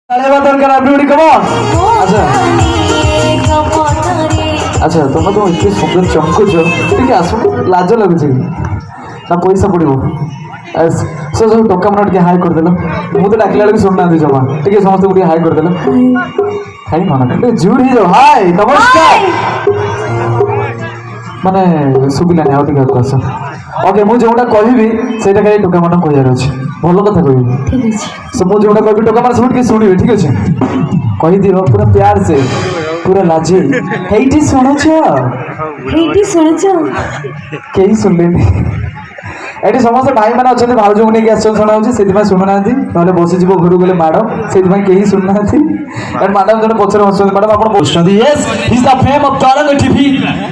दरकार everybody come on. अच्छा तुम तो इतने सुंदर चमकुच ठीक आस लाज लगुच ना पैसा पड़ो सब टका मन टे हाई करदेल मुझे डाकिला बेलू शुणुना जमा ठीक समस्त को हाई करदेल हाई मन जूर ही जाओ हाय नमस्कार माने सुबिलानी आउ टिके आस ओके मुझे जोटा कहबी से टोका मान कहार अच्छे भल कथा कहबी मुझे जोटा कहबी टोका मान सब शुणवे ठीक अच्छे कहीदि पूरा प्यार से पूरा लाजे हेटी शुणुच कहीं शुणले एटी समस्त भाई मैंने अच्छा भाज को लेकिन शुणा से शुणुना ना बसीज घर गले माड़ से कहीं शुणुना मैडम जन पचर हस मैडम आप फेम ऑफ तरंग टीवी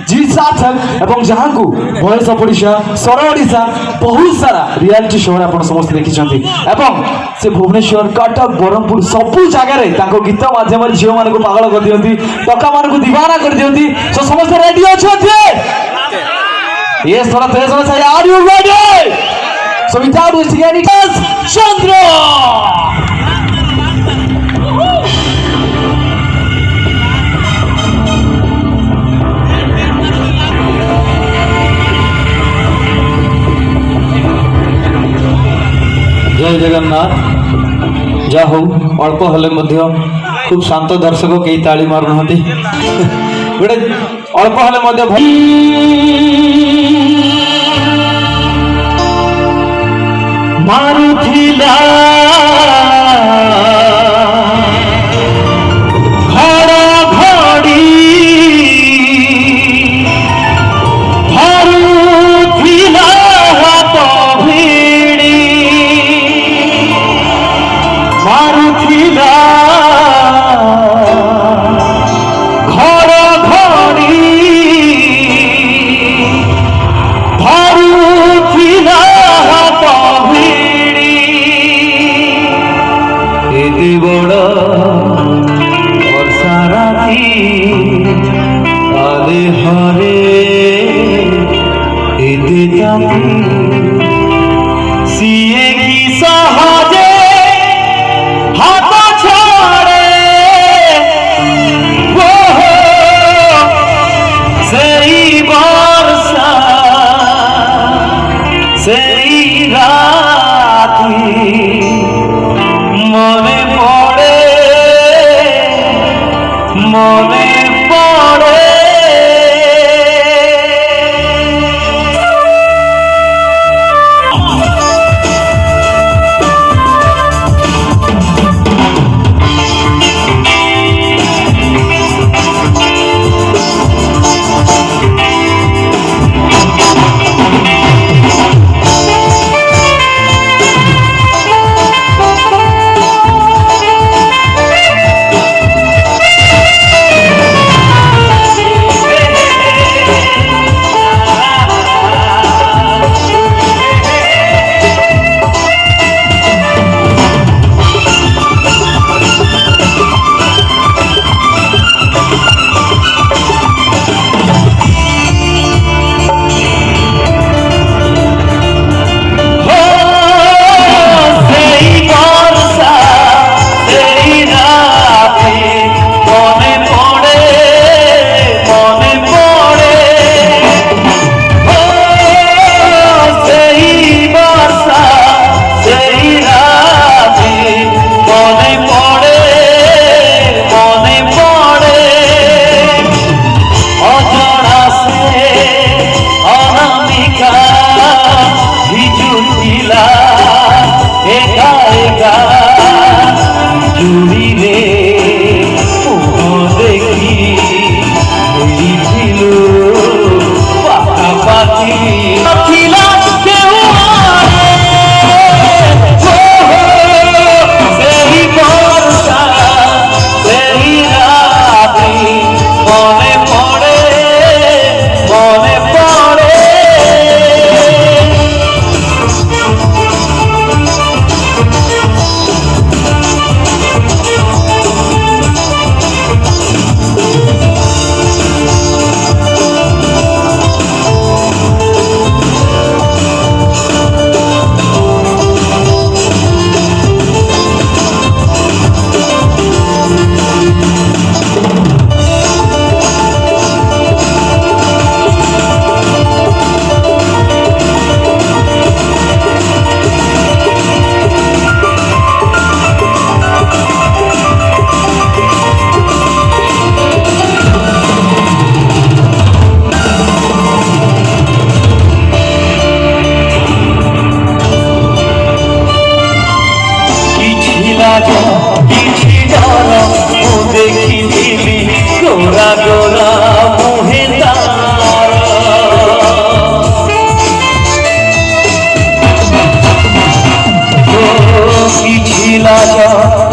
जी सार्थक एवं जहाँ को भयस ओडिशा सर ओडिशा बहुत सारा रियलिटी शो आप समस्त देखी से भुवनेश्वर कटक ब्रह्मपुर सबू जगार गीत मध्यम झील मान पागल कर दिखती टका मान दीवाना कर दिखती तो समस्त रेडी अच्छा Yes, थोड़ा तेज होना चाहिए. Are you ready? So without wasting any time, Chandra. जय जगन्नाथ. जा हो अल्प हेले खूब शांत दर्शक कई ताली मारू ना गोटे अल्प हेले मारुथिला घड़ी मारुथिला हाथ भिड़ी मारुथिला सीए की सहजे हाथ छोड़े वो सही वर्षा सही राती मने पड़े मने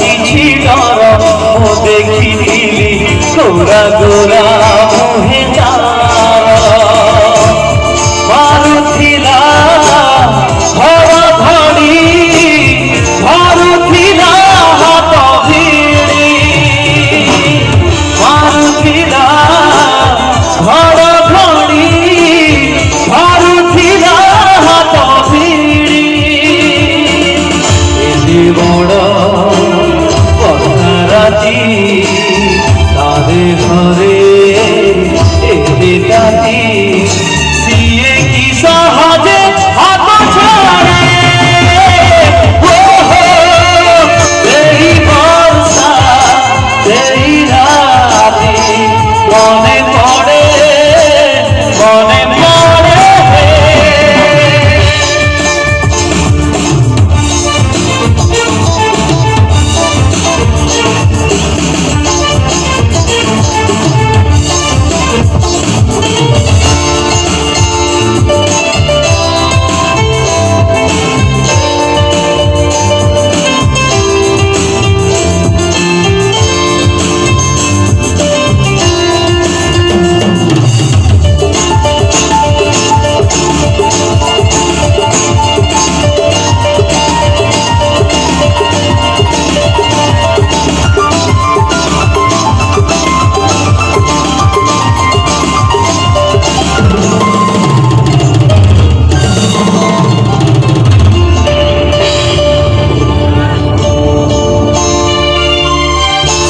କିଛି ଡର ମୁଁ ଦେଖିଥିଲି ଗୋରା ଗୋରା ମୁହେ ତାର ମାରୁଥିଲା ଧରା ଧଡ଼ି ମାରୁଥିଲା ହାତ ଭିଡ଼ି ମାରୁଥିଲା ଧରା ଧଡ଼ି ମାରୁଥିଲା ହାତ ଭିଡ଼ି ଏତେ ବଡ଼ রাতি তাদের ঘরে এতে কাটি সিয়ে কি সহজে হাত ছাড়ে এই বর্ষা এই রাতি মনে পড়ে মনে পড়ে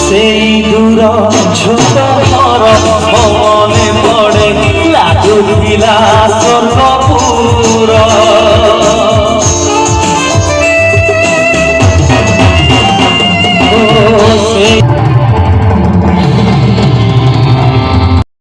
সেই দূর ছোট ঘর মনে পড়ে লাগুଥିଲା স্বর্গ